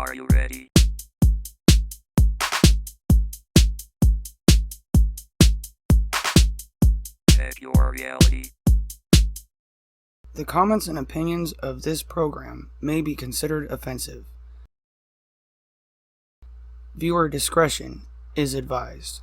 Are you ready? Check your reality. The comments and opinions of this program may be considered offensive. Viewer discretion is advised.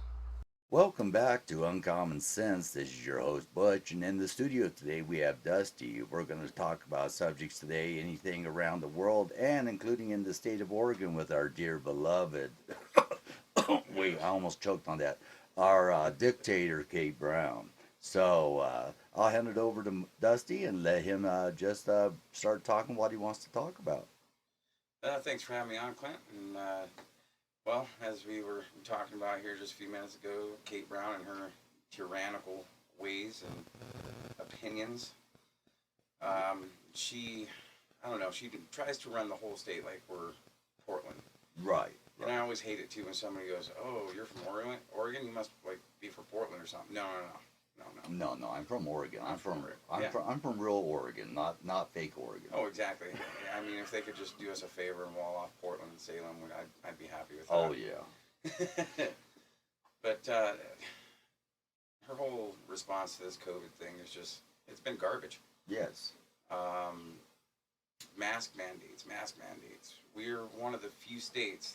Welcome back to Uncommon Sense. This is your host Butch, and in the studio today we have Dusty. We're going to talk about subjects today, anything around the world, and including in the state of Oregon with our dear beloved. Wait, I almost choked on that. Our dictator, Kate Brown. So I'll hand it over to Dusty and let him just start talking what he wants to talk about. Thanks for having me on, Clint. And well, as we were talking about here just a few minutes ago, Kate Brown and her tyrannical ways and opinions. She, I don't know, she tries to run the whole state like we're Portland. Right. And I always hate it too when somebody goes, "Oh, you're from Oregon? You must like be from Portland or something." No. No, I'm from Oregon. I'm from real Oregon, not fake Oregon. Oh, exactly. I mean, if they could just do us a favor and wall off Portland and Salem, I'd be happy with that. Oh yeah. But her whole response to this COVID thing is it's been garbage. Yes. Mask mandates. We're one of the few states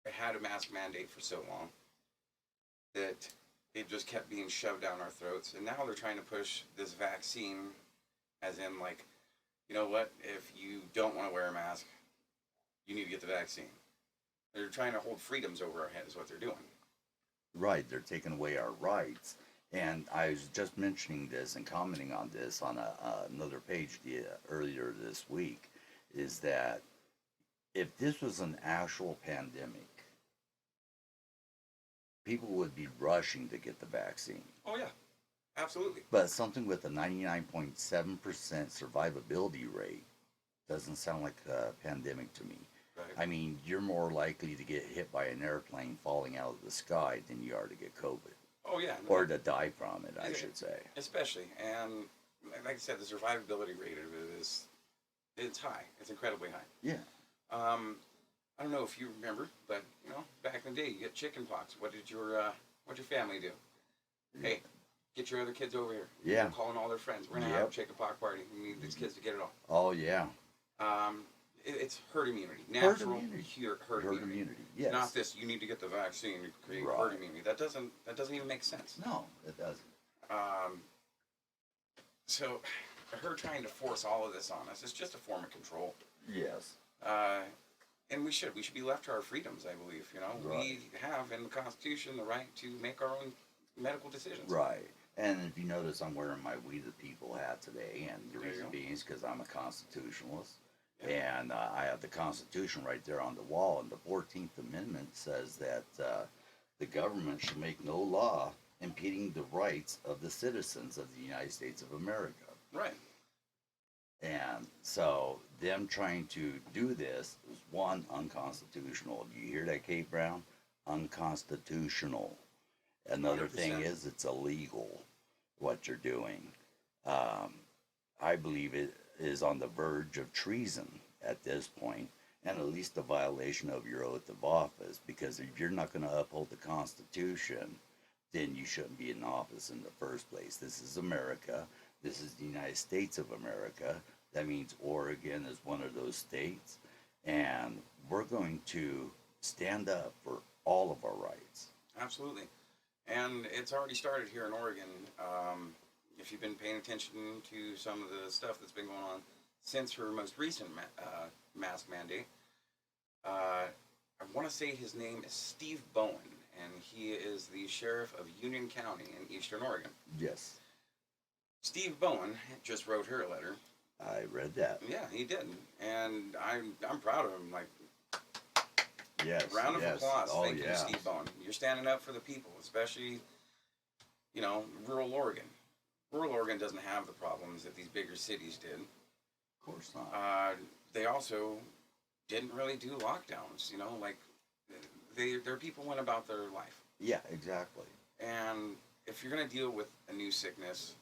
that had a mask mandate for so long that it just kept being shoved down our throats. And now they're trying to push this vaccine as in like, you know what, if you don't want to wear a mask, you need to get the vaccine. They're trying to hold freedoms over our heads is what they're doing. Right, they're taking away our rights. And I was just mentioning this and commenting on this on another page earlier this week, is that if this was an actual pandemic, people would be rushing to get the vaccine. Oh, yeah, absolutely. But something with a 99.7% survivability rate doesn't sound like a pandemic to me. Right. I mean, you're more likely to get hit by an airplane falling out of the sky than you are to get COVID. Oh, yeah. No, Or to die from it, I should say. Especially. And like I said, the survivability rate of it it's high. It's incredibly high. Yeah. I don't know if you remember, but you know, back in the day, you get chicken pox. What did your family do? Yeah. Hey, get your other kids over here. Yeah. They're calling all their friends. We're gonna have a chicken pox party. We need these kids to get it all. Oh, yeah. It's herd immunity, natural herd Herd immunity. Yes. Not this. You need to get the vaccine to create herd immunity. That doesn't even make sense. No, it doesn't. So, her trying to force all of this on us is just a form of control. Yes. And we should be left to our freedoms, I believe. You know, Right. we have in the Constitution the right to make our own medical decisions. Right. And if you notice, I'm wearing my We the People hat today, and the There you reason go. being is because I'm a constitutionalist. Yeah. And I have the Constitution right there on the wall, and the 14th Amendment says that the government shall make no law impeding the rights of the citizens of the United States of America. Right. And so them trying to do this is one, unconstitutional. Do you hear that, Kate Brown? Unconstitutional. Another thing 100%. is it's illegal what you're doing. I believe it is on the verge of treason at this point, and at least a violation of your oath of office, because if you're not going to uphold the Constitution, then you shouldn't be in office in the first place. This is America. This is the United States of America. That means Oregon is one of those states, and we're going to stand up for all of our rights. Absolutely. And it's already started here in Oregon. If you've been paying attention to some of the stuff that's been going on since her most recent mask mandate, I want to say his name is Steve Bowen, and he is the sheriff of Union County in Eastern Oregon. Yes, Steve Bowen just wrote her a letter. I read that. Yeah, he did, and I'm proud of him. Like, Yes, round of yes. applause. Oh, Thank you, yeah. Steve Bowen. You're standing up for the people, especially, you know, rural Oregon. Rural Oregon doesn't have the problems that these bigger cities did. Of course not. They also didn't really do lockdowns. You know, like their people went about their life. Yeah, exactly. And if you're going to deal with a new sickness,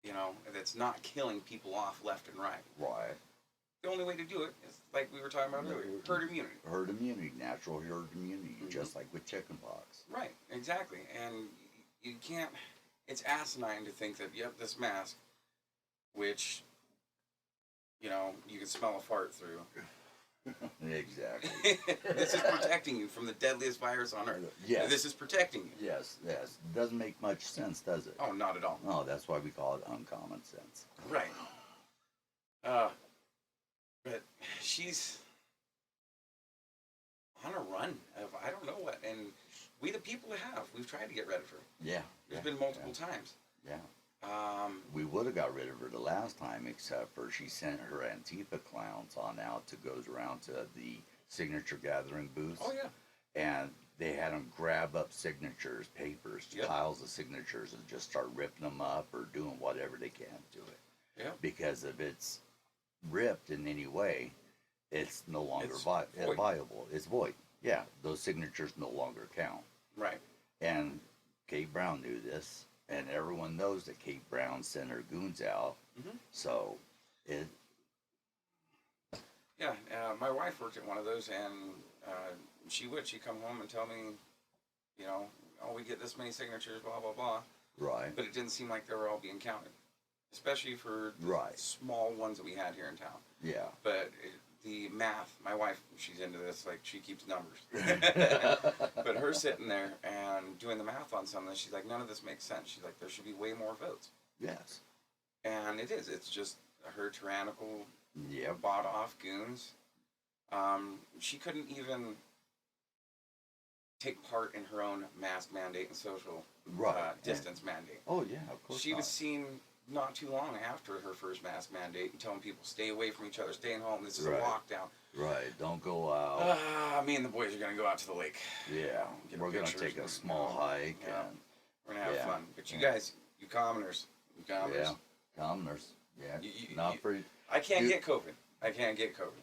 you know, that's not killing people off left and right, Right. the only way to do it is like we were talking about earlier, herd immunity. Herd immunity, natural herd immunity, Mhm. just like with chickenpox. Right, exactly. And you can't, it's asinine to think that, yep, this mask, which, you know, you can smell a fart through. Exactly. This is protecting you from the deadliest virus on earth. Yes. This is protecting you. Yes, yes. Doesn't make much sense, does it? Oh, not at all. No, that's why we call it uncommon sense. Right. But she's on a run of I don't know what, and we the people have. We've tried to get rid of her. Yeah. There's been multiple times. Yeah. We We would have got rid of her the last time, except for she sent her Antifa clowns on out to go around to the signature gathering booths. Oh yeah. And they had them grab up signatures, papers, Yep. piles of signatures, and just start ripping them up or doing whatever they can to it. Yeah. Because if it's ripped in any way, it's no longer It's void. viable. It's void. Yeah, those signatures no longer count. Right. And Kate Brown knew this, and everyone knows that Kate Brown sent her goons out. Mhm. So it. Yeah. My wife worked at one of those, and she'd come home and tell me, you know, oh, we get this many signatures, blah blah blah. Right. But it didn't seem like they were all being counted, especially for the Right. small ones that we had here in town. Yeah. But the math, my wife, she's into this, like she keeps numbers. But her sitting there and doing the math on something, she's like, none of this makes sense. She's like, there should be way more votes. Yes. And it is. It's just her tyrannical, Yep. bought off goons. She couldn't even take part in her own mask mandate and social Right. distance mandate. Oh yeah, of course. She not. was seen not too long after her first mask mandate and telling people stay away from each other, staying home. This is Right. a lockdown. Right. Don't go out. Me and the boys are gonna go out to the lake. Yeah. Get We're gonna pictures take a and, small hike yeah. and We're gonna have Yeah. fun. But you Yeah. guys, you commoners, yeah, commoners. Yeah. Not for. I can't You- get COVID. I can't get COVID.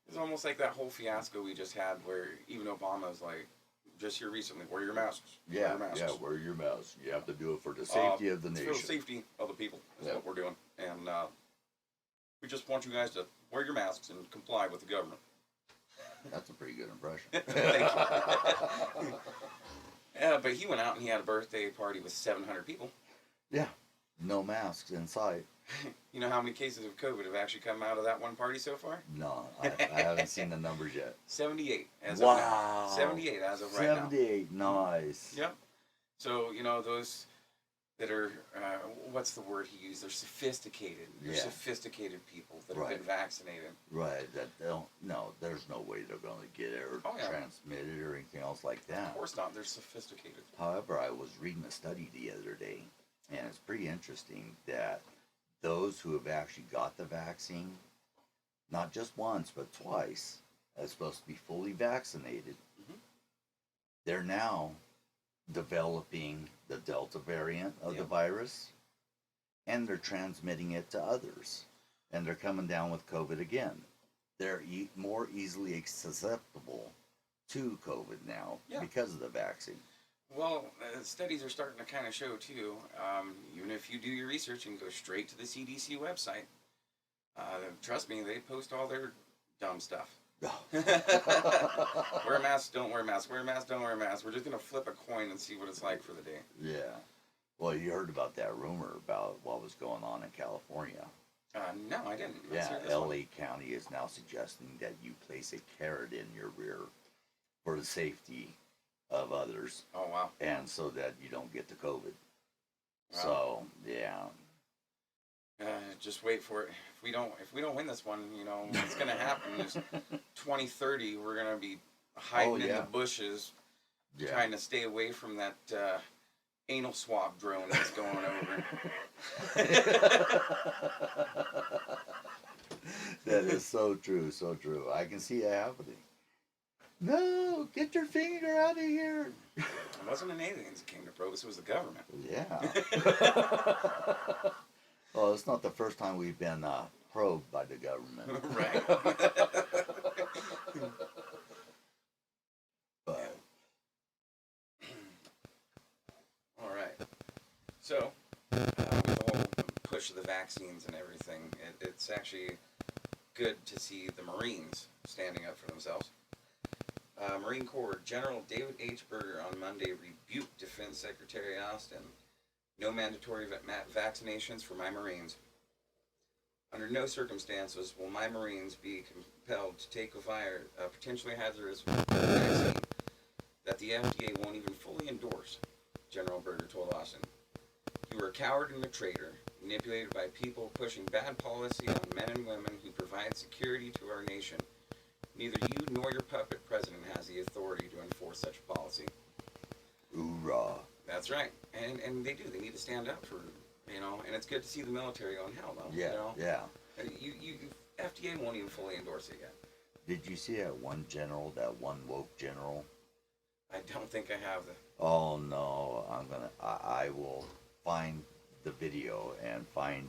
It's almost like that whole fiasco we just had where even Obama's like, just here recently, wear your masks. Wear Yeah, your masks. yeah, wear your mask. You have to do it for the safety of the it's nation. for the safety of the people is Yeah. what we're doing. And we just want you guys to wear your masks and comply with the government. That's a pretty good impression. Thank you. Yeah, but he went out and he had a birthday party with 700 people. Yeah, no masks in sight. You know how many cases of COVID have actually come out of that one party so far? No, I haven't seen the numbers yet. 78 as Wow. of now. 78 as of right now. 78, nice. Yep. So, you know, those that are, what's the word he used? They're sophisticated. They're Yeah. sophisticated people that have Right. been vaccinated. Right, that they'll, no, there's no way they're going to get it or Oh, yeah. transmit it or anything else like Of that. course not. They're sophisticated. However, I was reading a study the other day, and it's pretty interesting that those who have actually got the vaccine, not just once, but twice, as supposed to be fully vaccinated, Mhm. they're now developing the Delta variant of the Yep. virus, and they're transmitting it to others, and they're coming down with COVID again. They're more easily susceptible to COVID now Yeah. because of the vaccine. Well, studies are starting to kind of show too. Even if you do your research and go straight to the CDC website, trust me, they post all their dumb stuff. Wear a mask, don't wear a mask. Wear a mask, don't wear a mask. We're just gonna flip a coin and see what it's like for the day. Yeah. Well, you heard about that rumor about what was going on in California. No, I didn't. Let's hear Yeah, this LA County is now suggesting that you place a carrot in your rear for the safety of others, one. Oh wow. and so that you don't get the COVID. Wow. So yeah, Just wait for it. If we don't win this one, you know what's gonna happen is 2030 we're gonna be hiding in yeah. the bushes, yeah. trying to stay away from that anal swab drone that's going over. That is so true, so true. I can see it happening. No, get your finger out of here. It wasn't an aliens that came to probe us, it was the government. Yeah. Well, it's not the first time we've been probed by the government. Right. But All right. So, with the whole push of the vaccines and everything. It's actually good to see the Marines standing up for themselves. Marine Corps General David H. Berger on Monday rebuked Defense Secretary Austin. No mandatory vaccinations for my Marines. Under no circumstances will my Marines be compelled to take a potentially hazardous vaccine that the FDA won't even fully endorse, General Berger told Austin. You are a coward and a traitor, manipulated by people pushing bad policy on men and women who provide security to our nation. Neither you nor your puppet president has the authority to enforce such policy. Hoorah. That's right. And they do. They need to stand up for, and it's good to see the military going, hell no. Yeah, yeah. FDA won't even fully endorse it yet. Did you see that one general, that one woke general? I don't think I have the... Oh no, I will find the video and find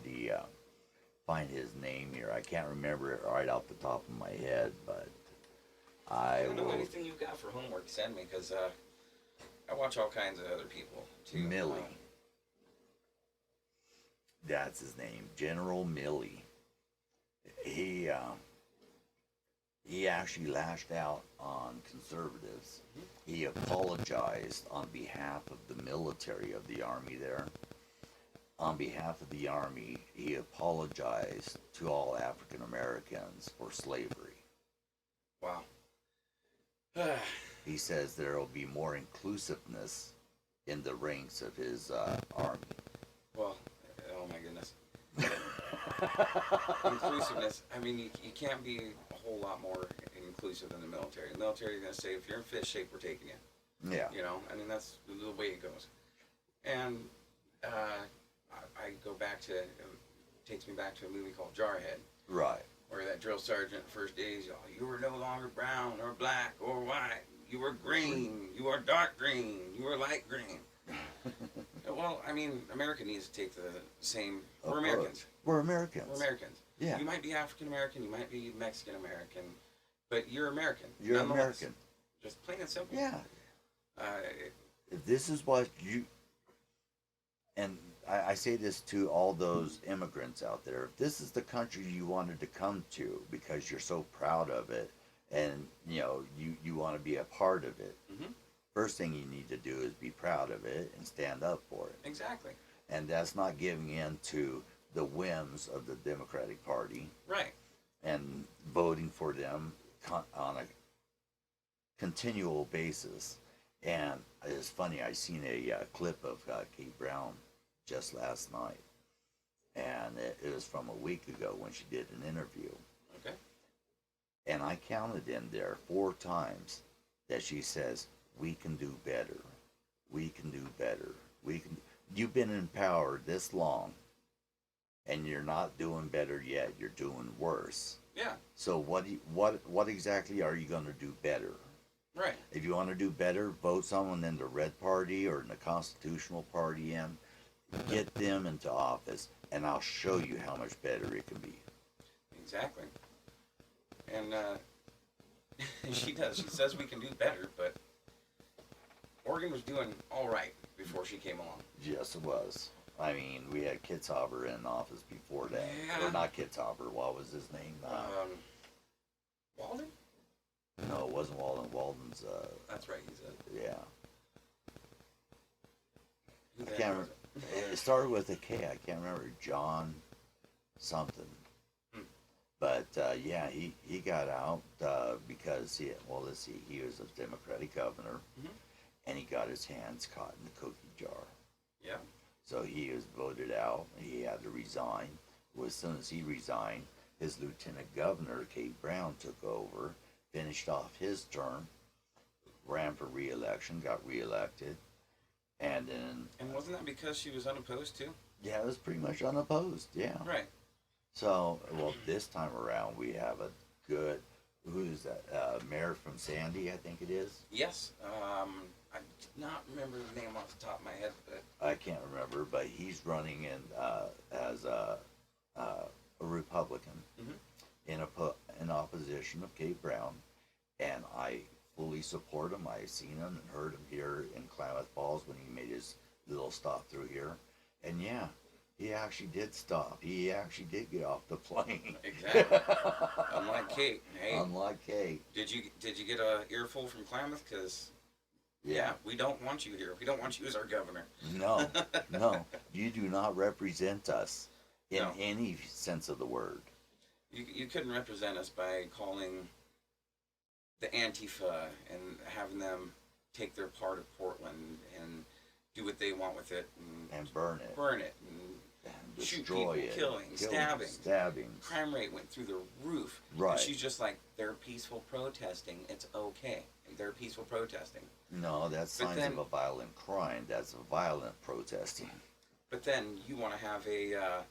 his name here. I can't remember it right off the top of my head, but I don't know will. anything you got for homework, send me, because I watch all kinds of other people, too. Milley. That's his name, General Milley. He actually lashed out on conservatives. He apologized on behalf of the military of the Army there. On behalf of the Army, he apologized to all African Americans for slavery. Wow. He says there will be more inclusiveness in the ranks of his Army. Well, oh my goodness. Inclusiveness. I mean, you can't be a whole lot more inclusive than the military. The military is going to say, if you're in fit shape, we're taking you. Yeah. I mean, that's the way it goes. And I go back to, it takes me back to a movie called Jarhead. Right. Where that drill sergeant, first days, you were no longer brown or black or white. You were green. You are dark green. You are light green. Well, I mean, America needs to take the same. We're Americans. We're Americans. We're Americans. Yeah. You might be African American, you might be Mexican American, but you're American. You're American. Just plain and simple. Yeah. If this is what you, and I say this to all those immigrants out there, if this is the country you wanted to come to because you're so proud of it and you want to be a part of it, first thing you need to do is be proud of it and stand up for it. Exactly. And that's not giving in to the whims of the Democratic Party. Right. And voting for them on a continual basis. And it's funny, I seen a clip of Kate Brown just last night. And it was from a week ago when she did an interview. Okay. And I counted in there 4 times that she says, we can do better. We can do better. You've been in power this long, and you're not doing better yet. You're doing worse. Yeah. So what exactly are you going to do better? Right. If you want to do better, vote someone in the Red Party or in the Constitutional Party in. Get them into office, and I'll show you how much better it can be. Exactly. And she does. She says we can do better, but Oregon was doing all right before she came along. Yes, it was. I mean, we had Kitzhaber in office before that. Yeah. Or not Kitzhaber. What was his name? Walden? No, it wasn't Walden. Walden's. That's right. He's a. Yeah. Who I the can't heck remember. It started with a K. I can't remember. John something. But yeah, he got out because he was a Democratic governor, and he got his hands caught in the cookie jar. Yeah. So he was voted out. He had to resign. Well, as soon as he resigned, his lieutenant governor, Kate Brown, took over, finished off his term, ran for re-election, got re-elected, and then... And wasn't that because she was unopposed, too? Yeah, it was pretty much unopposed, yeah. Right. So, well, this time around, we have a good... Who's that? Mayor from Sandy, I think it is? Yes. I did not remember the name off the top of my head, but... I can't remember, but he's running in as a Republican in opposition of Kate Brown, and I fully support him. I've seen him and heard him here in Klamath Falls when he made his little stop through here, and yeah, He actually did stop. He actually did get off the plane. Exactly. Unlike Kate. Hey, Unlike Kate. did you get a earful from Klamath? Because yeah, we don't want you here. We don't want you as our governor. No, no. You do not represent us in No. any sense of the word. You couldn't represent us by calling the Antifa and having them take their part of Portland and do what they want with it And burn it. and shoot Destroy people, it. killing, stabbing. Stabbings. Crime rate went through the roof. Right. And she's just like, they're peaceful protesting. It's okay. They're peaceful protesting. No, that's But signs then- of a violent crime. That's a violent protesting. But then you want to have a,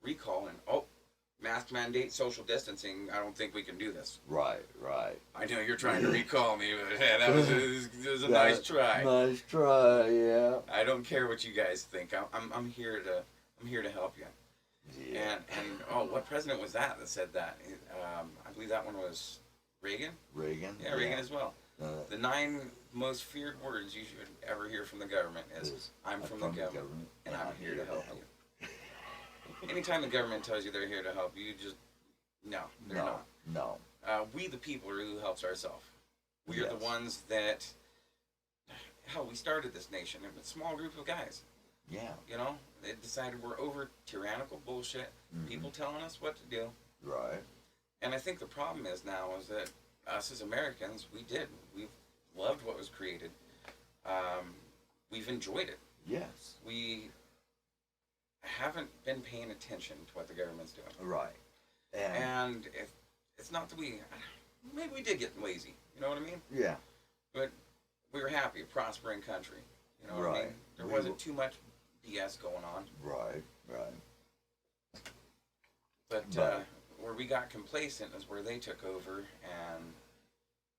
recall and, mask mandate, social distancing. I don't think we can do this. Right, right. I know you're trying to recall me, but that was a nice try. Nice try, yeah. I don't care what you guys think. I'm here to help you. Yeah. And what president was that said that? I believe that one was Reagan. Reagan? Yeah, Reagan as well. Uh, The 9 most feared words you should ever hear from the government is, "I'm from the government, and I'm here to help you." Anytime the government tells you they're here to help you, just no, they're No, not. no. We the people are who helps ourselves. We are the Yes. ones that. Hell, we started this nation. It was a small group of guys. Yeah, They decided we're over tyrannical bullshit. Mhm. People telling us what to do. right. And I think the problem is now is that us as Americans, we've loved what was created. We've enjoyed it. Yes, We haven't been paying attention to what the government's doing. right. And, And if it's not that maybe we did get lazy. You know what I mean? yeah, But we were happy, a prospering country. You know what I Right. mean? There We wasn't were- too much BS going on. right, right. But But- where we got complacent is where they took over, and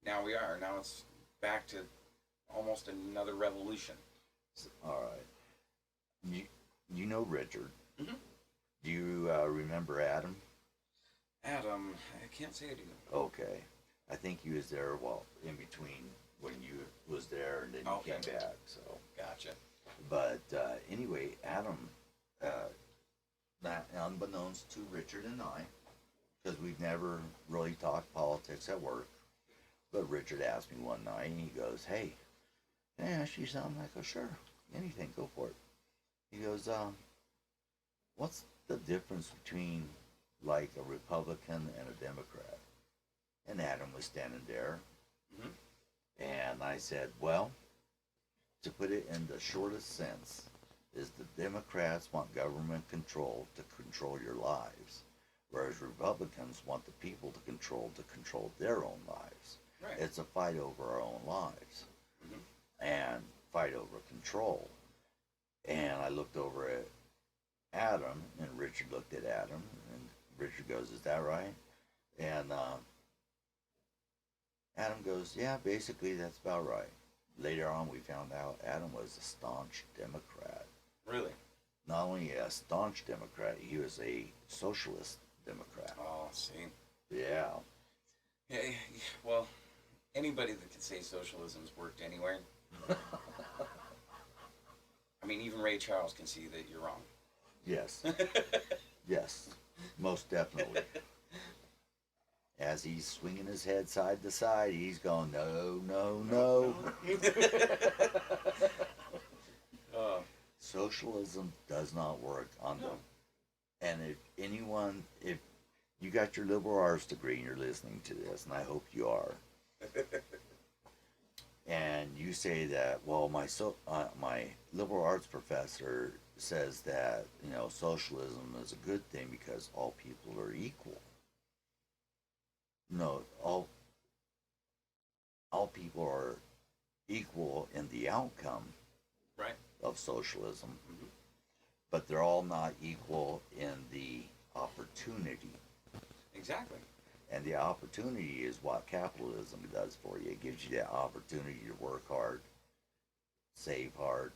now we are. Now it's back to almost another revolution. All right. You know Richard. Mhm. Do you remember Adam? Adam, I can't say I do. Okay. I think he was there, well, in between when you was there and then you Okay. came back, so. Gotcha. But anyway, Adam, not unbeknownst to Richard and I, because we've never really talked politics at work, but Richard asked me one night, and he goes, "Hey, can I ask you something?" I go, "Sure, anything, go for it." He goes, "What's the difference between like a Republican and a Democrat?" And Adam was standing there, Mhm. and I said, "Well, to put it in the shortest sense, is the Democrats want government control to control your lives, whereas Republicans want the people to control their own lives. Right. It's a fight over our own lives, Mhm. and fight over control." And I looked over at Adam, and Richard looked at Adam, and Richard goes, "Is that right?" And Adam goes, "Yeah, basically that's about right." Later on, we found out Adam was a staunch Democrat. Really? Not only a staunch Democrat, he was a socialist Democrat. Oh, see. Yeah. Yeah, well, anybody that could say socialism's worked anywhere. I mean, even Ray Charles can see that you're wrong. Yes. Yes. Most definitely. As he's swinging his head side to side, he's going, "No, no, no." Socialism does not work on No. them. And if you got your liberal arts degree and you're listening to this, and I hope you are, and you say that, well, my liberal arts professor says that socialism is a good thing because all people are equal. No, all people are equal in the outcome Right. of socialism, Mhm. but they're all not equal in the opportunity. Exactly. And the opportunity is what capitalism does for you. It gives you that opportunity to work hard, save hard,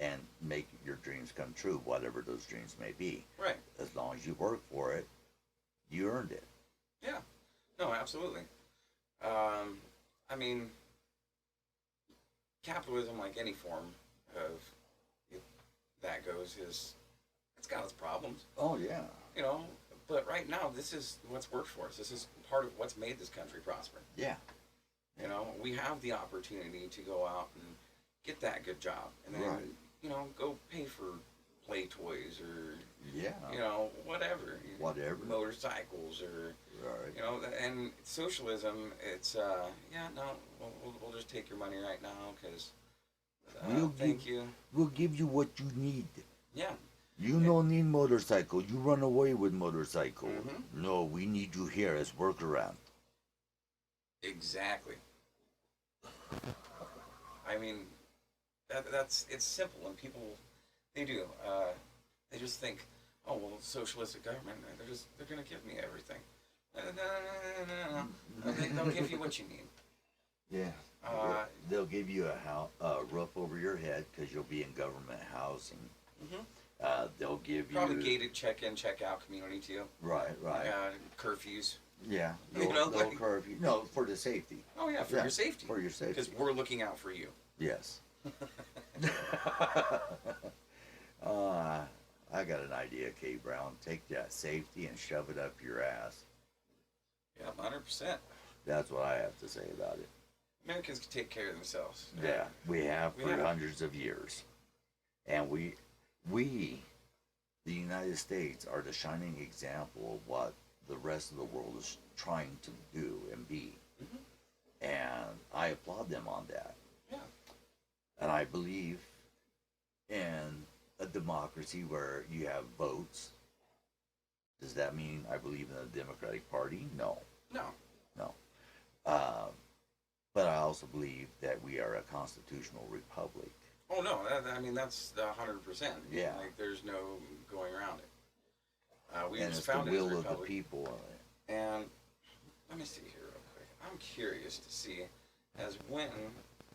and make your dreams come true, whatever those dreams may be. Right. As long as you work for it, you earned it. Yeah. No, absolutely. I mean, capitalism, like any form of that goes is it's got its problems, Oh yeah. you know. But right now, this is what's worked for us. This is part of what's made this country prosper. Yeah. You know, we have the opportunity to go out and get that good job, and then Right. you know, go pay for play toys or Yeah. you know, whatever, Whatever. motorcycles or Right. you know. And socialism, it's yeah, no, we'll just take your money right now because We'll thank give- you. We'll give you what you need. Yeah, You don't need motorcycle. You run away with motorcycle. Mhm. No, we need you here as workaround. exactly. I mean, that's it's simple, and people they do. They just think, oh well, socialistic government. They're gonna give me everything. No. They'll give you what you need. Yeah. They'll give you a roof over your head because you'll be in government housing. Mhm. They'll give Probably you gated check-in, check-out community too. right. Curfews. Yeah. You They'll, know, they'll like- curve you. No, for the safety. Oh yeah, for Yeah, your safety. For your safety. Because we're looking out for you. Yes. I got an idea, K. Brown. Take that safety and shove it up your ass. Yeah, 100%. That's what I have to say about it. Americans can take care of themselves. Yeah, we have We for have. hundreds of years. And we, the United States, are the shining example of what the rest of the world is trying to do and be. Mhm. And I applaud them on that. Yeah. And I believe in a democracy where you have votes. Does that mean I believe in the Democratic Party? No. No. But I also believe that we are a constitutional republic. Oh no. I mean, that's 100%. Yeah. Like there's no going around it. We And was it's the founded as a will of the republic. people. And let me see here real quick. I'm curious to see as when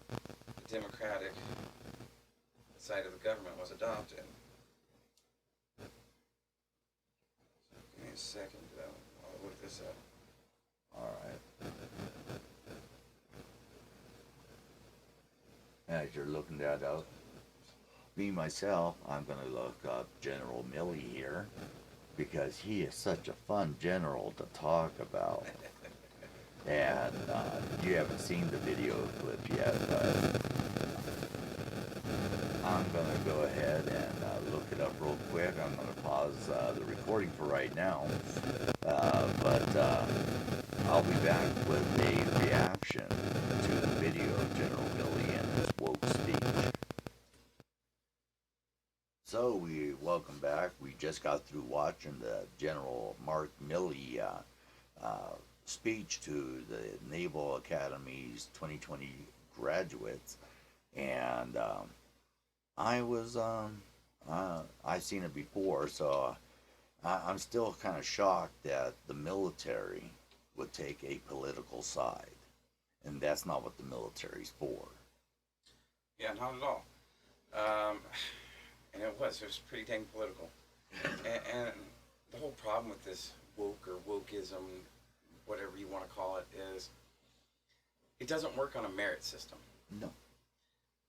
the Democratic side of the government was adopted. Give me a second. I'll look this up. All right. As you're looking that up, me myself, I'm going to look up General Milley here because he is such a fun general to talk about. And you haven't seen the video clip yet, but I'm going to go ahead and look it up real quick. I'm going to pause the recording for right now. But I'll be back with a reaction to the video of General Milley and his woke speech. So we welcome back. We just got through watching the General Mark Milley speech to the Naval Academy's 2020 graduates, and I've seen it before, so I'm still kind of shocked that the military would take a political side, and that's not what the military's for. Yeah, not at all. And it was pretty dang political. And the whole problem with this woke or wokeism, whatever you want to call it, is it doesn't work on a merit system. No.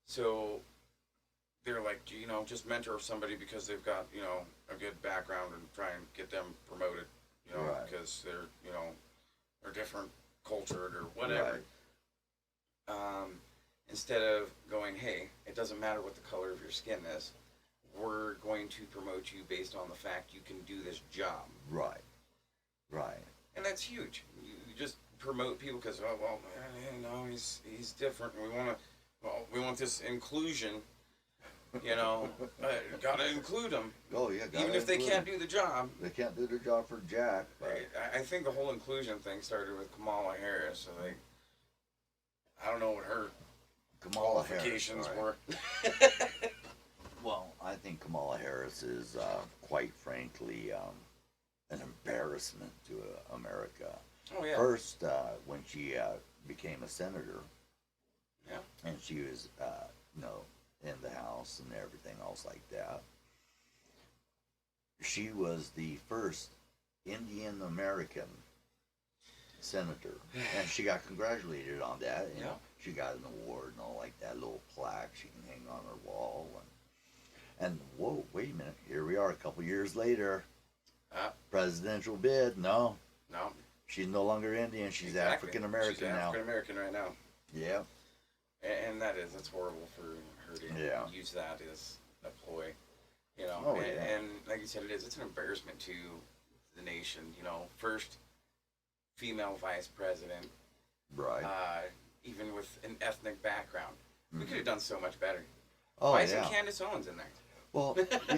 So they're like, you know, just mentor somebody because they've got, you know, a good background and try and get them promoted, you know, Right. because they're, you know, they're different cultured or whatever. Instead of going, hey, it doesn't matter what the color of your skin is, we're going to promote you based on the fact you can do this job. Right. Right. And that's huge. You just promote people because, oh, well, you know, he's different. And we want this inclusion, you know, gotta include them. Oh yeah. Even if they can't do the job. They can't do their job for Jack. But I think the whole inclusion thing started with Kamala Harris. So like, I don't know what her Kamala Harris. qualifications Right. were. Well, I think Kamala Harris is, quite frankly, an embarrassment to America. Oh yeah. First, when she became a senator, Yeah. and she was, you know, in the House and everything else like that, she was the first Indian American senator, and she got congratulated on that. And Yeah. she got an award and all like that, little plaque she can hang on her wall. And And whoa, wait a minute. Here we are a couple years later. Uh, Presidential bid. No, no. she's no longer Indian. She's Exactly. African American now. African American right now. Yeah. And that's horrible for her to use that as a ploy. You know, Oh, and, yeah. and like you said, it's an embarrassment to the nation. You know, first female vice president, Right. even with an ethnic background. We Mhm. could have done so much better. Oh, Why yeah. isn't Candace Owens in there? Well,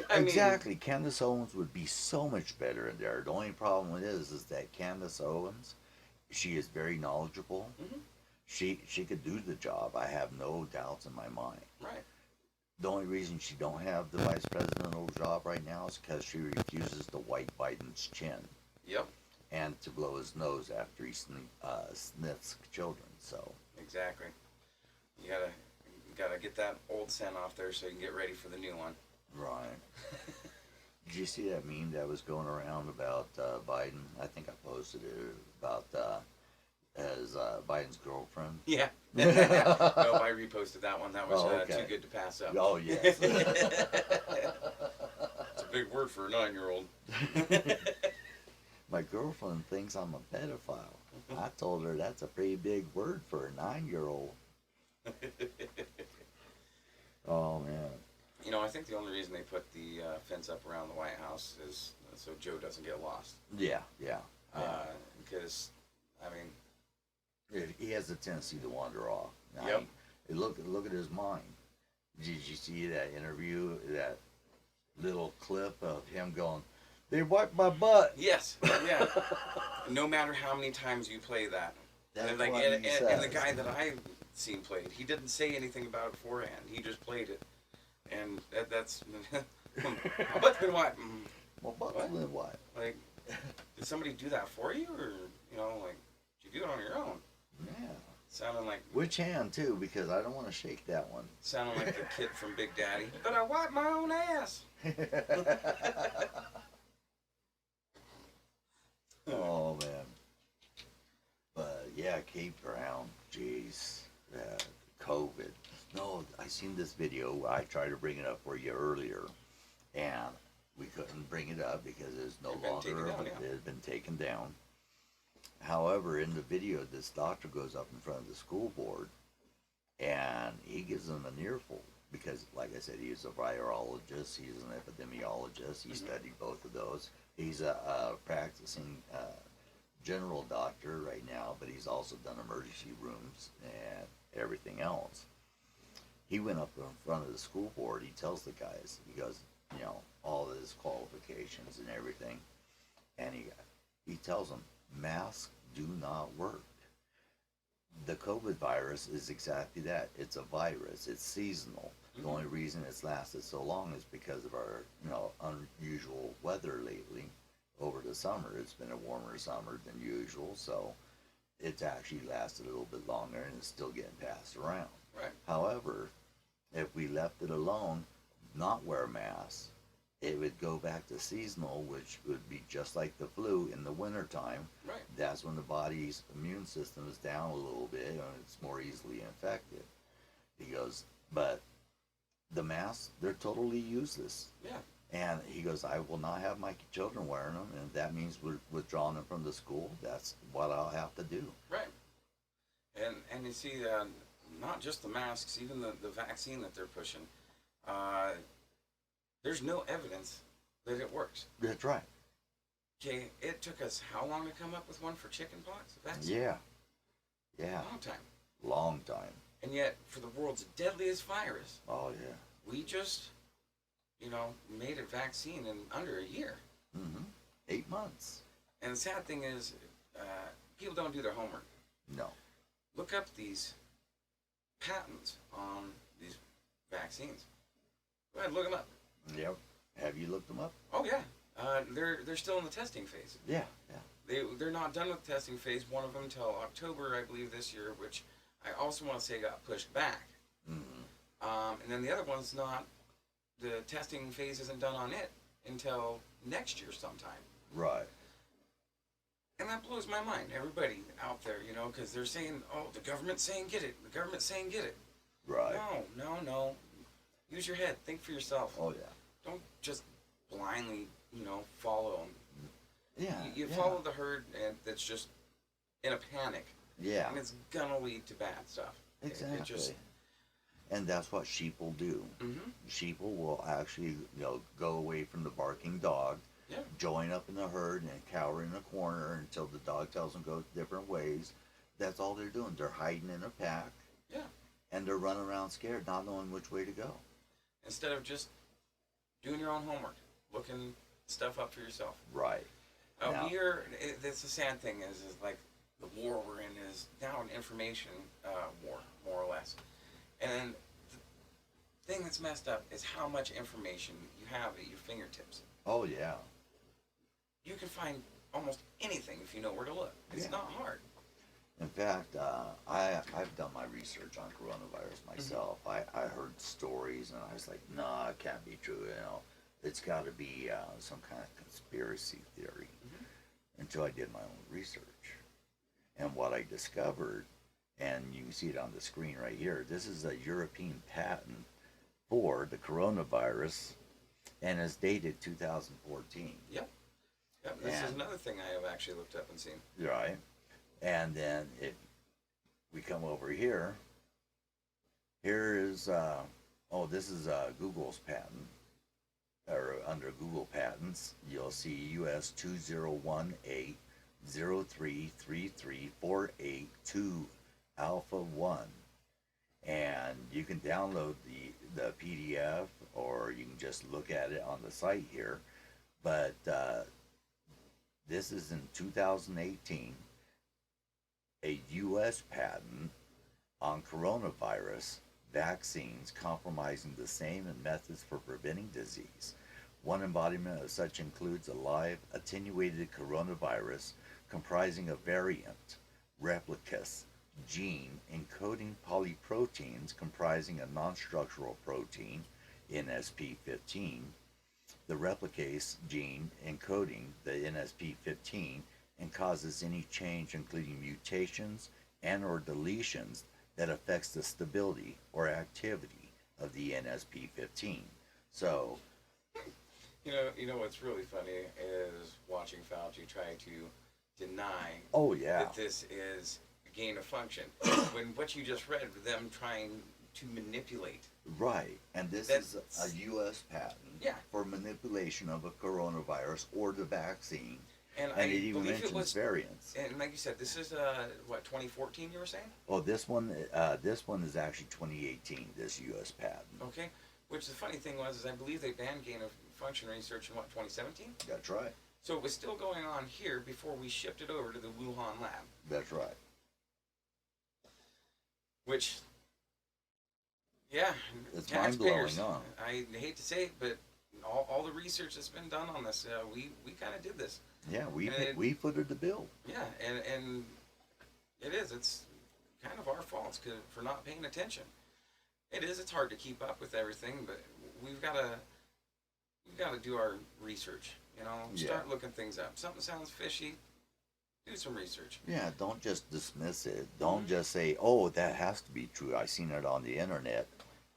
I mean- exactly. Candace Owens would be so much better in there. The only problem is that Candace Owens, she is very knowledgeable. Mhm. She could do the job. I have no doubts in my mind. Right. The only reason she don't have the vice presidential job right now is because she refuses to wipe Biden's chin Yep. and to blow his nose after he sniffs children. So Exactly. You gotta get that old scent off there so you can get ready for the new one. right. Did you see that meme that was going around about Biden? I think I posted it about as Biden's girlfriend. Yeah. No, I reposted that one. That was Oh, okay. too good to pass up. Oh yes. It's a big word for a 9-year-old. My girlfriend thinks I'm a pedophile. I told her that's a pretty big word for a 9-year-old. Oh man. You know, I think the only reason they put the fence up around the White House is so Joe doesn't get lost. Yeah. Because, I mean, He has a tendency to wander off. Now, Yep. Look at his mind. Did you see that interview? That little clip of him going, "They wiped my butt." yes, yeah. No matter how many times you play that. That's And, like, what and, he and, and the says. guy that I've seen play it, he didn't say anything about it beforehand. He just played it. And that's... My butt's been wiped. My butt's What? been wiped. Like, did somebody do that for you? Or, you know, like, did you do it on your own? Yeah. Sounding like... Which hand too? Because I don't want to shake that one. Sounding like the kid from Big Daddy. But I wiped my own ass. Oh man. But yeah, Kate Brown. Jeez. COVID. No, I seen this video. I tried to bring it up for you earlier, and we couldn't bring it up because it's no It had been longer. taken down, It yeah. had been taken down. However, in the video, this doctor goes up in front of the school board, and he gives them an earful because, like I said, he's a virologist. He's an epidemiologist. He studied both of those. He's a practicing general doctor right now, but he's also done emergency rooms and everything else. He went up in front of the school board. He tells the guys, he goes, you know, all of his qualifications and everything, and he tells them masks do not work. The COVID virus is exactly that. It's a virus. It's seasonal. The only reason it's lasted so long is because of our, you know, unusual weather lately. Over the summer, it's been a warmer summer than usual, so it's actually lasted a little bit longer and it's still getting passed around. Right. However, if we left it alone, not wear masks, it would go back to seasonal, which would be just like the flu in the wintertime. Right. That's when the body's immune system is down a little bit and it's more easily infected. He goes, but the masks, they're totally useless. Yeah. And he goes, I will not have my children wearing them, and if that means we're withdrawing them from the school, that's what I'll have to do. Right. And you see, not just the masks, even the vaccine that they're pushing, there's no evidence that it works. That's right. Okay, it took us how long to come up with one for chickenpox vaccine? Yeah. Yeah. A long time. Long time. And yet, for the world's deadliest virus, Oh, yeah. we just, you know, made a vaccine in under a year. Mm-hmm. 8 months. And the sad thing is, people don't do their homework. No. Look up these patents on these vaccines. Go ahead, look them up. Yep. Have you looked them up? Oh yeah, they're still in the testing phase. Yeah. Yeah. They're not done with the testing phase. One of them until October, I believe, this year, which I also want to say got pushed back. Mm-hmm. And then the other one's not. The testing phase isn't done on it until next year sometime. Right. And that blows my mind. Everybody out there, you know, because they're saying, "Oh, the government's saying get it. The government's saying get it." Right. No. Use your head. Think for yourself. Oh yeah. Don't just blindly, follow them. Yeah. You yeah. follow the herd, and that's just in a panic, Yeah. and it's gonna lead to bad stuff. Exactly. And that's what sheep will do. Mm-hmm. Sheep will actually, go away from the barking dog, Yeah. join up in the herd and cower in a corner until the dog tells them go different ways. That's all they're doing. They're hiding in a pack. Yeah. And they're running around scared, not knowing which way to go. Instead of just doing your own homework, looking stuff up for yourself. Right. Now- That's the sad thing is like the war we're in is now an information war, more or less. And the thing that's messed up is how much information you have at your fingertips. Oh yeah. You can find almost anything if you know where to look. It's Yeah. not hard. In fact, I've done my research on coronavirus myself. I heard stories and I was like, no, it can't be true. It's got to be some kind of conspiracy theory. Until I did my own research, and what I discovered, and you can see it on the screen right here. This is a European patent for the coronavirus, and it's dated 2014. Yep. This is And- another thing I have actually looked up and seen. Right. And then we come over here. Here is this is Google's patent, or under Google patents, you'll see US 2018033348 Alpha 1, and you can download the PDF, or you can just look at it on the site here. But this is in 2018, a U.S. patent on coronavirus vaccines compromising the same methods for preventing disease. One embodiment of such includes a live attenuated coronavirus comprising a variant, replicase, gene encoding polyproteins comprising a non-structural protein, NSP15, the replicase gene encoding the NSP15 and causes any change including mutations and or deletions that affects the stability or activity of the NSP15. So, You know what's really funny is watching Fauci try to deny oh yeah, that this is a gain of function. When what you just read, them trying to manipulate. right. And this That's- is a U.S. patent Yeah. for manipulation of a coronavirus or the vaccine, And and I it even believe mentions it was, variants. and like you said, this is 2014 you were saying? Oh, this one is actually 2018. This U.S. patent. Okay. Which the funny thing was is I believe they banned gain of function research in 2017? That's right. So it was still going on here before we shipped it over to the Wuhan lab. That's right. Which, yeah, It's taxpayers. mind-blowing, I hate to say it, but all the research that's been done on this, we kind of did this. Yeah, And we footed the bill. Yeah, and it is. It's kind of our fault for not paying attention. It is. It's hard to keep up with everything, but we've got to do our research. Start Yeah. looking things up. Something sounds fishy. Do some research. Yeah, don't just dismiss it. Don't just say, "Oh, that has to be true. I seen it on the internet."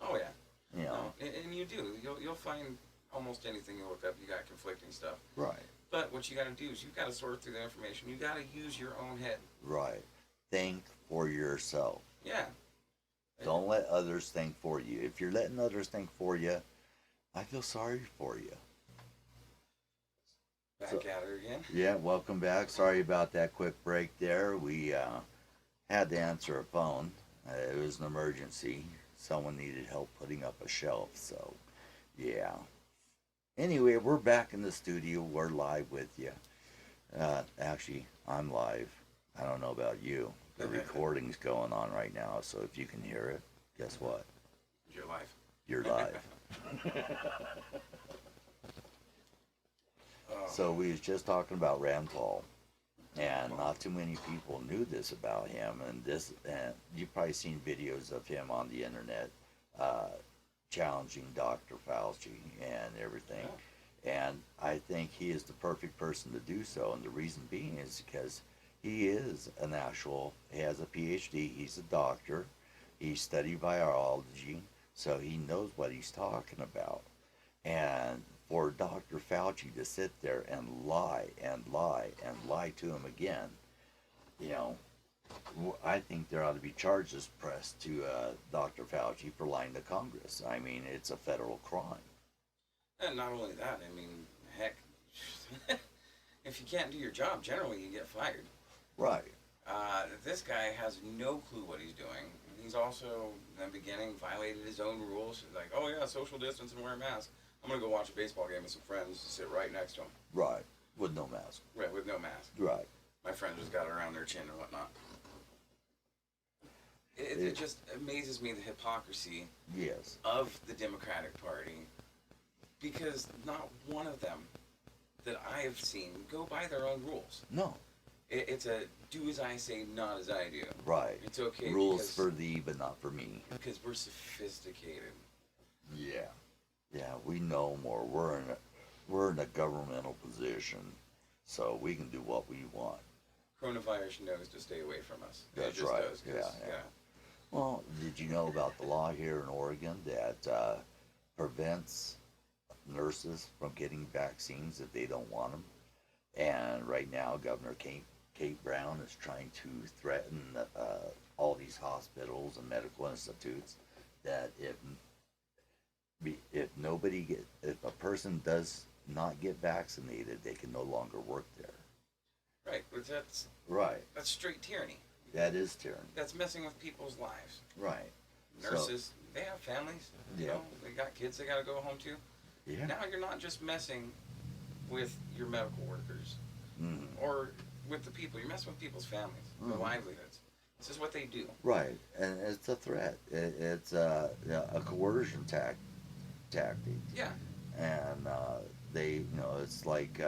Oh yeah. You know, No, and you do. You'll find almost anything you look up. You got conflicting stuff. right, But what you got to do is you got to sort through the information. You got to use your own head. right. Think for yourself. Yeah. Don't let others think for you. If you're letting others think for you, I feel sorry for you. Back So- at her again. Yeah, welcome back. Sorry about that quick break there. We had to answer a phone. It was an emergency. Someone needed help putting up a shelf, so yeah. Anyway, we're back in the studio. We're live with you. Actually, I'm live. I don't know about you. The recording's going on right now, so if you can hear it, guess what? Your life. You're live. So we was just talking about Rand Paul, and not too many people knew this about him. And you've probably seen videos of him on the internet challenging Dr. Fauci and everything. And I think he is the perfect person to do so. And the reason being is because he is he has a PhD. He's a doctor. He studied biology, so he knows what he's talking about. And for Dr. Fauci to sit there and lie and lie and lie to him again, you know, I think there ought to be charges pressed to Dr. Fauci for lying to Congress. I mean, it's a federal crime. And not only that, I mean, heck, if you can't do your job, generally you get fired. Right. This guy has no clue what he's doing. He's also, in the beginning, violated his own rules. Like, oh yeah, social distance and wear a mask. I'm going to go watch a baseball game with some friends, sit right next to him. Right. With no mask. Right, with no mask. Right. My friend just got it around their chin and whatnot. It just amazes me, the hypocrisy Yes. of the Democratic Party, because not one of them that I have seen go by their own rules. No. It's a do as I say, not as I do. Right. It's okay. Rules for thee, but not for me. Because we're sophisticated. Yeah. Yeah, we know more. We're in a governmental position, so we can do what we want. Coronavirus knows to stay away from us. That's it just right. Does, Yeah. Well, did you know about the law here in Oregon that prevents nurses from getting vaccines if they don't want them? And right now, Governor Kate Brown is trying to threaten all these hospitals and medical institutes that if a person does not get vaccinated, they can no longer work there. Right, but that's straight tyranny. That is tyranny. That's messing with people's lives. Right. Nurses, they have families. You know, they got kids they got to go home to. Yeah. Now you're not just messing with your medical workers or with the people. You're messing with people's families, their livelihoods. This is what they do. Right, and it's a threat. It's a coercion tactic. Yeah. And it's like,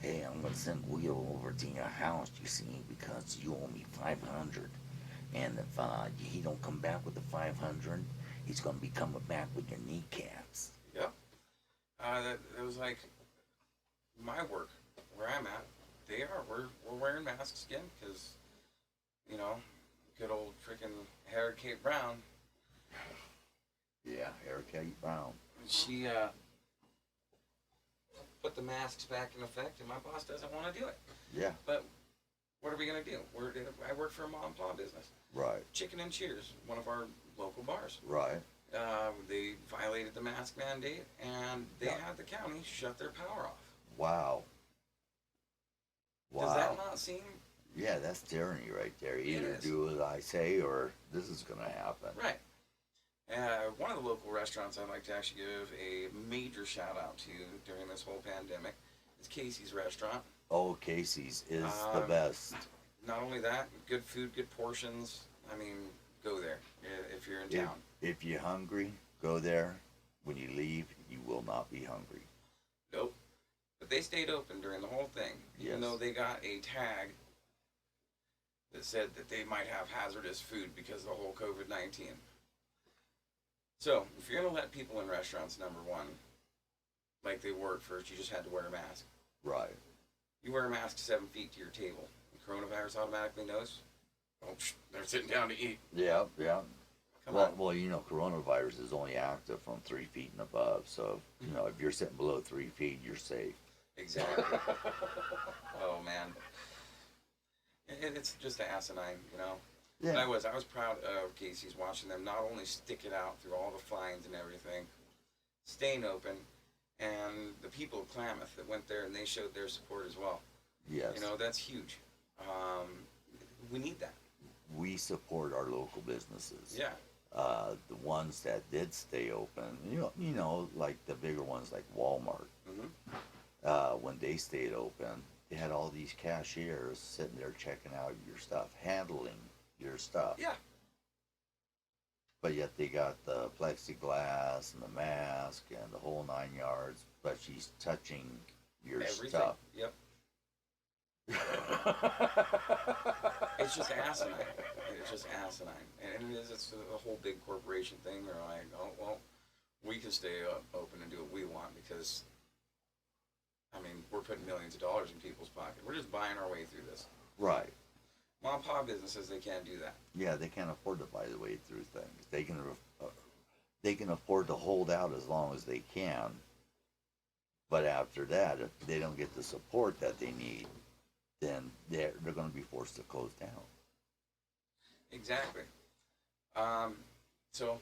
hey, I'm gonna send Will over to your house, you see, because you owe me 500. And if he don't come back with the 500, he's gonna be coming back with your kneecaps. Yep. It was like my work, where I'm at. We're wearing masks again because, good old freaking Harry Kate Brown. Yeah, Eric Kate Brown. She put the masks back in effect, and my boss doesn't want to do it. Yeah. But what are we gonna do? I work for a mom and pop business. Right. Chicken and Cheers, one of our local bars. Right. They violated the mask mandate, and they had the county shut their power off. Wow. Does that not seem? Yeah, that's tyranny right there. Either do as I say, or this is going to happen. Right. One of the local restaurants I'd like to actually give a major shout out to during this whole pandemic is Casey's Restaurant. Oh, Casey's is the best. Not only that, good food, good portions. I mean, go there if you're in town. If you're hungry, go there. When you leave, you will not be hungry. Nope. But they stayed open during the whole thing, even though they got a tag that said that they might have hazardous food because of the whole COVID-19. So, if you're going to let people in restaurants, number one, like they were at first, you just had to wear a mask. Right. You wear a mask 7 feet to your table. The coronavirus automatically knows, they're sitting down to eat. Yeah. Come on. Well, coronavirus is only active from 3 feet and above. So, if you're sitting below 3 feet, you're safe. Exactly. Oh, man. It's just asinine, Yeah. And I was proud of Casey's, watching them not only stick it out through all the fines and everything, staying open, and the people of Klamath that went there and they showed their support as well. Yes. That's huge. We need that. We support our local businesses. Yeah. The ones that did stay open, like the bigger ones like Walmart. When they stayed open, they had all these cashiers sitting there checking out your stuff, handling your stuff. Yeah. But yet they got the plexiglass and the mask and the whole 9 yards, but she's touching your Everything. stuff. Yep. It's just asinine. It's just asinine. And it's a whole big corporation thing. They're like, oh, well, we can stay open and do what we want because, we're putting millions of dollars in people's pocket. We're just buying our way through this. Right. Mom and pop businesses, they can't do that. Yeah, they can't afford to buy the way through things. They can afford to hold out as long as they can, but after that, if they don't get the support that they need, then they're going to be forced to close down. Exactly. So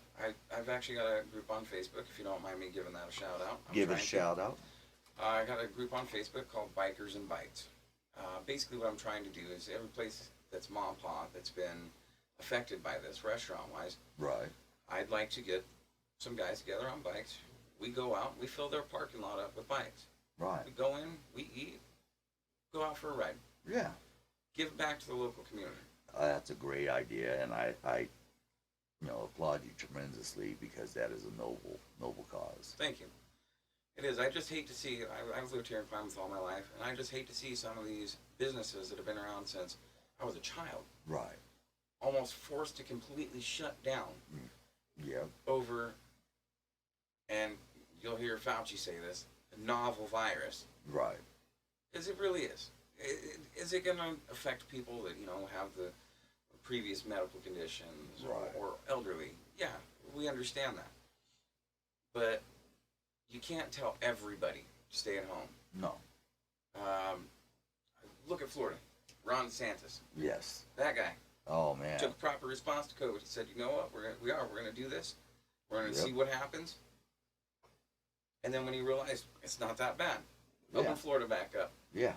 I've actually got a group on Facebook. If you don't mind me giving that a shout out, Give it a shout out. I got a group on Facebook called Bikers and Bites. Basically, what I'm trying to do is every place that's mom and pop that's been affected by this restaurant-wise, Right. I'd like to get some guys together on bikes. We go out, we fill their parking lot up with bikes. Right. We go in, we eat, go out for a ride, Yeah. give back to the local community. That's a great idea, and I applaud you tremendously because that is a noble cause. Thank you. It is. I just hate to see. I've lived here in Klamath all my life, and I just hate to see some of these businesses that have been around since I was a child Right. almost forced to completely shut down Yep. over, and you'll hear Fauci say this, a novel virus. Right. Because it really is. Is it going to affect people that, have the previous medical conditions Right. or elderly? Yeah, we understand that. But you can't tell everybody to stay at home. No. Look at Florida. Ron DeSantis. Yes. That guy Oh man. took proper response to COVID. He said, you know what, we're going to do this. We're going to Yep. see what happens. And then when he realized it's not that bad, open Yeah. Florida back up. Yeah.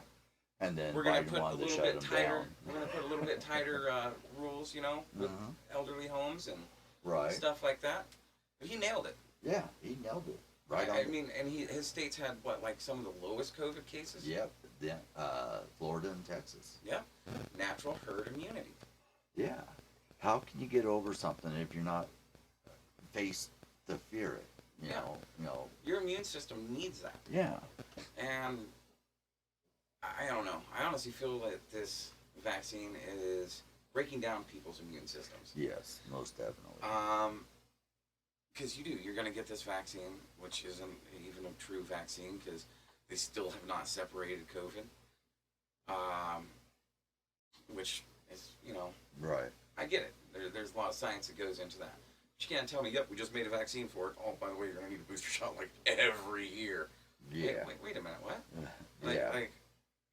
And then We're going Biden to put a wanted to little shut bit him tighter. down. We're going to put a little bit tighter rules, with Mhm. elderly homes and Right. stuff like that. But he nailed it. Yeah, he nailed it. Right on. I mean, and his states had like some of the lowest COVID cases. Yep. Then Florida and Texas. Yeah. Natural herd immunity. Yeah. How can you get over something if you're not faced to fear it? You Yeah. know. Your immune system needs that. Yeah. And I don't know. I honestly feel that this vaccine is breaking down people's immune systems. Yes, most definitely. Because you're going to get this vaccine, which isn't even a true vaccine because they still have not separated COVID. Which is, Right. I get it. There's a lot of science that goes into that. But you can't tell me, yep, we just made a vaccine for it. Oh, by the way, you're going to need a booster shot like every year. Yeah. Wait a minute, what? Yeah.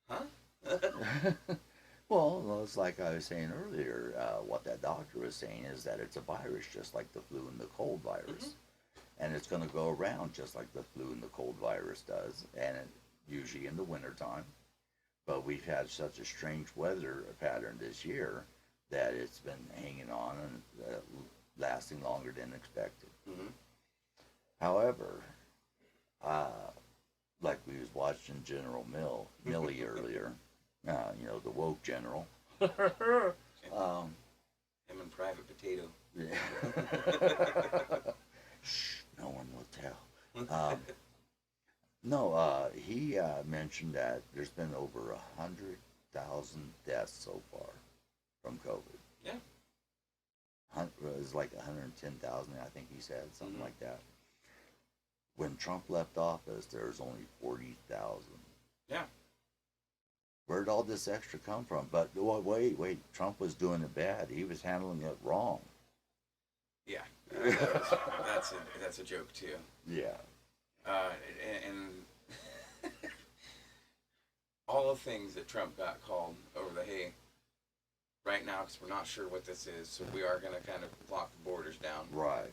Huh? Well, it's like I was saying earlier. What that doctor was saying is that it's a virus, just like the flu and the cold virus, and it's going to go around just like the flu and the cold virus does, and usually in the wintertime. But we've had such a strange weather pattern this year that it's been hanging on and lasting longer than expected. Mm-hmm. However, like we was watching General Milley earlier, the woke general. Him and Private Potato. Yeah. Shh, no one will tell. No, he mentioned that there's been over 100,000 deaths so far from COVID. Yeah. It was like 110,000, I think he said, something like that. When Trump left office, there was only 40,000. Yeah. Where'd all this extra come from? But wait, Trump was doing it bad. He was handling it wrong. Yeah. That's a joke too. Yeah. And all the things that Trump got called over the hay right now, because we're not sure what this is, so we are going to kind of lock the borders down. Right.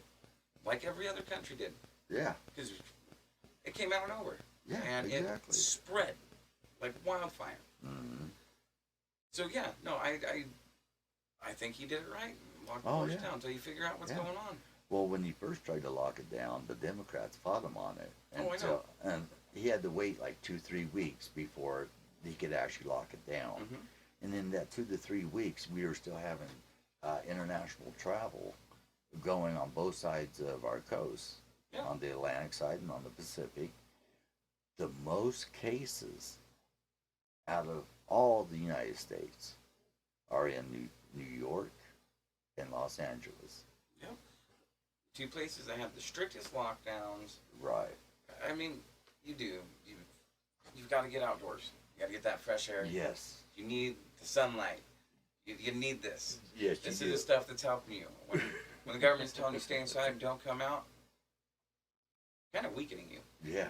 Like every other country did. Yeah. Because it came out of nowhere. Yeah, and exactly. it spread like wildfire. Mm-hmm. So yeah, no, I think he did it right. Lock the Oh, borders yeah. down until you figure out what's Yeah. going on. Well, when he first tried to lock it down, the Democrats fought him on it. Oh, I know. And he had to wait like 2-3 weeks before he could actually lock it down. Mm-hmm. And in that 2 to 3 weeks, we were still having international travel going on both sides of our coast, Yeah. on the Atlantic side and on the Pacific. The most cases out of all the United States are in New York and Los Angeles. Yep. Two places that have the strictest lockdowns. Right. I mean, you do. You've got to get outdoors. You got to get that fresh air. Yes. You need the sunlight. You need this. Yes, you This do. is the stuff that's helping you. When the government's telling you stay inside and don't come out, kind of weakening you. Yeah.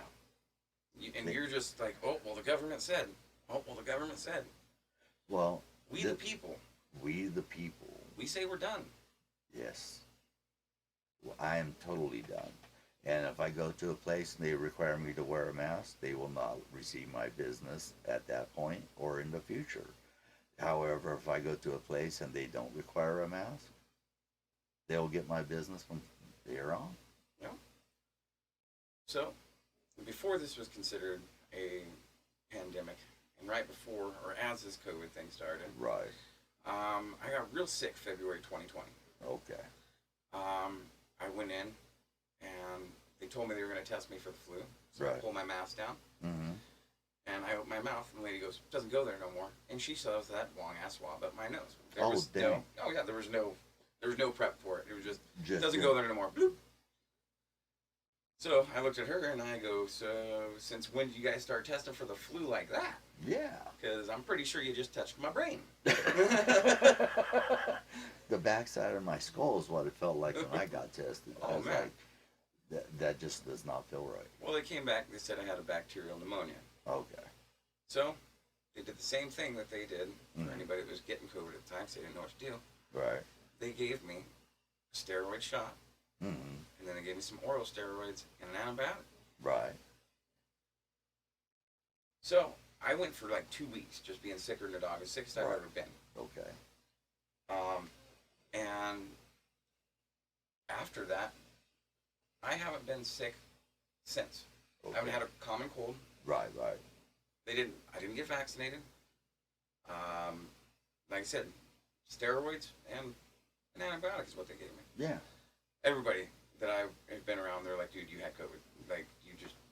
And you're just like, oh, well, the government said. Oh, well, the government said. Well, We the people. we the people. We say we're done. Yes. Well, I am totally done. And if I go to a place and they require me to wear a mask, they will not receive my business at that point or in the future. However, if I go to a place and they don't require a mask, they'll get my business from there on. Yeah. So, before this was considered a pandemic, and right before, or as this COVID thing started, Right. I got real sick February 2020. Okay. I went in, and they told me they were going to test me for the flu. So I Right. pulled my mask down, Mm-hmm. and I opened my mouth, and the lady goes, "Doesn't go there no more." And she shoves that long ass swab up my nose. There Oh, was dang. there was no prep for it. It was just Just doesn't go there no more. Bloop. So I looked at her and I go, "So since when did you guys start testing for the flu like that? Yeah. Because I'm pretty sure you just touched my brain." The backside of my skull is what it felt like when I got tested. I Oh, was man. like, that just does not feel right. Well, they came back and they said I had a bacterial pneumonia. Okay. So they did the same thing that they did for Mhm. anybody that was getting COVID at the time, so they didn't know what to do. Right. They gave me a steroid shot, Mm-hmm. and then they gave me some oral steroids and an antibiotic. Right. So I went for like 2 weeks just being sicker than a dog, as sick as I've Right. ever been. Okay. And after that, I haven't been sick since. Okay. I haven't had a common cold. Right. Right. I didn't get vaccinated. Like I said, steroids and an antibiotic is what they gave me. Yeah. Everybody that I've been around, they're like, "Dude, you had COVID. Like,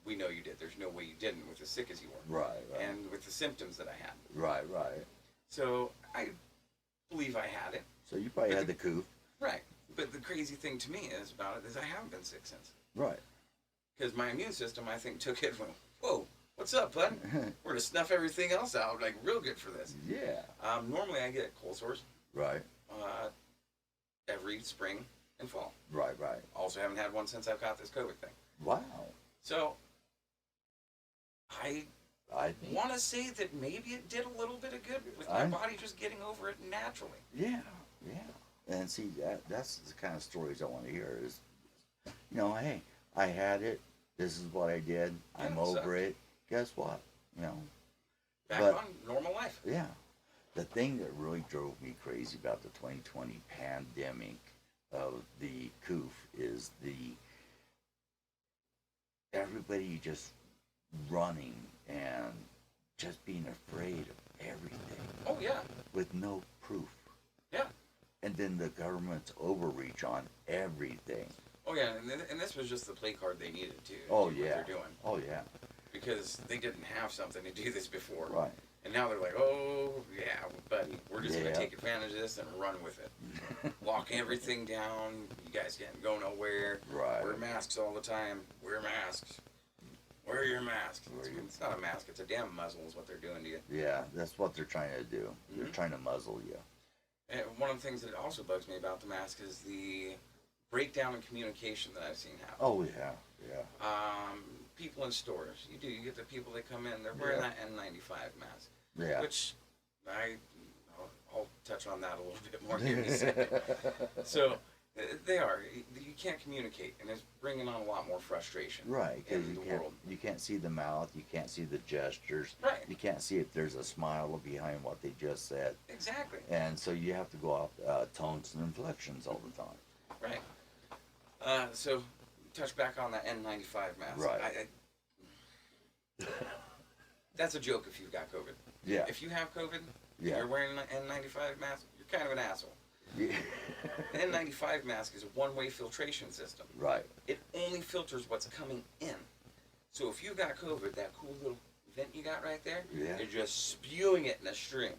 we know you did. There's no way you didn't with as sick as you were." Right. Right. And with the symptoms that I had. Right. Right. So I believe I had it. So you probably had the coup. Right. But the crazy thing to me is about it is I haven't been sick since. Right. Because my immune system, I think, took it and went, "Whoa, what's up, bud? We're going to snuff everything else out, like, real good for this." Yeah. Normally I get cold sores Right. every spring and fall. Right. Right. Also haven't had one since I've got this COVID thing. Wow. So I I think. want to say that maybe it did a little bit of good with my body just getting over it naturally. Yeah. Yeah. And see, that's the kind of stories I want to hear. Is, hey, I had it. This is what I did. I'm Yeah, it over it. Guess what? Back But- on normal life. Yeah. The thing that really drove me crazy about the 2020 pandemic of the coof is everybody just running and just being afraid of everything Oh, yeah. with no proof. Yeah. And then the government's overreach on everything. Oh, yeah. And this was just the play card they needed to Oh, do yeah. what they're doing. Oh, yeah. Because they didn't have something to do this before. Right. And now they're like, "Oh, yeah, buddy, we're just going Yeah. to take advantage of this and run with it. Lock everything down. You guys can't go nowhere. Right. Wear masks all the time. Wear masks. Wear your mask." It's not a mask. It's a damn muzzle is what they're doing to you. Yeah, that's what they're trying to do. They're Mhm. trying to muzzle you. And one of the things that also bugs me about the mask is the breakdown in communication that I've seen happen. Oh, yeah. Yeah. People in stores. You get the people that come in, they're wearing Yeah. that N95 mask. Yeah. Which I'll touch on that a little bit more here in a second. So they are. You can't communicate, and it's bringing on a lot more frustration. Right, because in you the can't, world. you can't see the mouth, you can't see the gestures, Right. you can't see if there's a smile behind what they just said, Exactly. and so you have to go off tones and inflections all the time. Right. So touch back on that N95 mask. Right. That's a joke if you've got COVID. Yeah. If you have COVID, and Yeah. you're wearing an N95 mask, you're kind of an asshole. Yeah. The N95 mask is a one-way filtration system. Right. It only filters what's coming in. So if you've got COVID, that cool little vent you got right there, Yeah. you're just spewing it in a stream.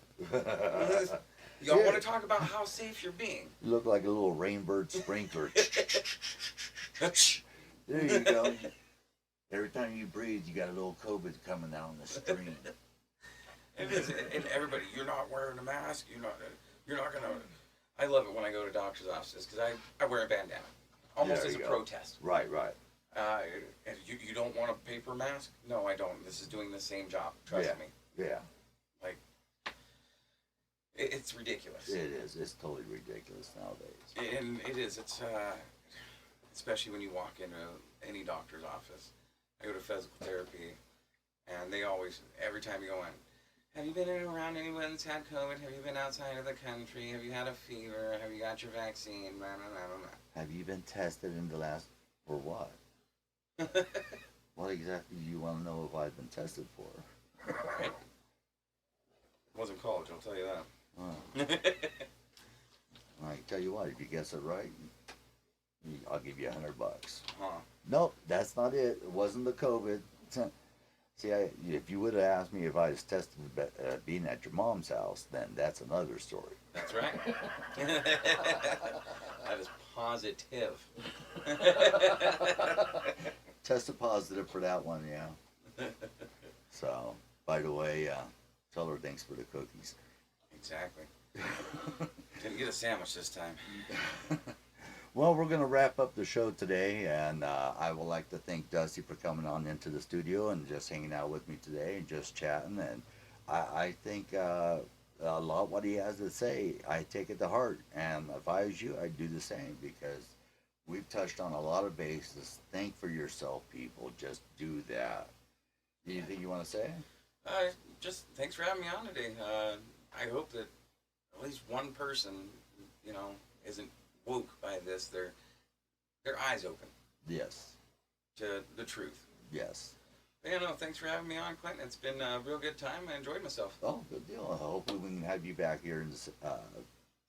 Y'all Yeah. want to talk about how safe you're being? You look like a little rainbird sprinkler. There you go. Every time you breathe, you got a little COVID coming down the stream. It is, and everybody, you're not wearing a mask. You're not. You're not gonna. I love it when I go to doctor's offices because I wear a bandana, almost There as a you go. protest. Right, right. And you don't want a paper mask? No, I don't. This is doing the same job. Trust Yeah. me. Yeah, Like, it's ridiculous. it is. It's totally ridiculous nowadays. And it is. It's especially when you walk into any doctor's office. I go to physical therapy, and they always, every time you go in, have you been around anyone that's had COVID? Have you been outside of the country? Have you had a fever? Have you got your vaccine? Blah, blah, blah, blah, Have you been tested in the last, for what? blah. What exactly do you want to know if I've been tested for? Right? It wasn't college, I'll tell you that. Well, I tell you what, if you guess it right, I'll give you $100. Huh. Nope, that's not it. It wasn't the COVID. See, if you would have asked me if I was tested being at your mom's house, then that's another story. That's right. That is positive. Tested positive for that one, yeah. So, by the way, tell her thanks for the cookies. Exactly. Didn't get a sandwich this time. Well, we're going to wrap up the show today, and I would like to thank Dusty for coming on into the studio and just hanging out with me today and just chatting. And I think a lot what he has to say, I take it to heart. And if I was you, I'd do the same because we've touched on a lot of bases. Think for yourself, people. Just do that. Anything you want to say? Just thanks for having me on today. I hope that at least one person, isn't woke by this. Their eyes open Yes. to the truth. Yes. But, thanks for having me on, Clinton. It's been a real good time. I enjoyed myself. Oh, good deal. Hopefully we can have you back here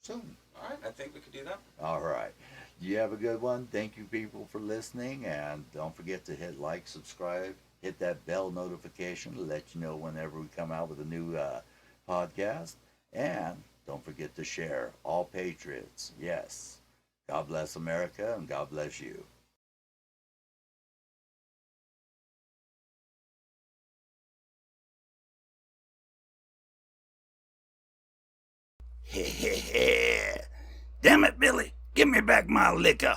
soon. All right, I think we could do that. All right. You have a good one. Thank you, people, for listening. And don't forget to hit like, subscribe, hit that bell notification to let you know whenever we come out with a new podcast. And don't forget to share. All patriots. Yes. God bless America and God bless you. Damn it, Billy. Give me back my liquor.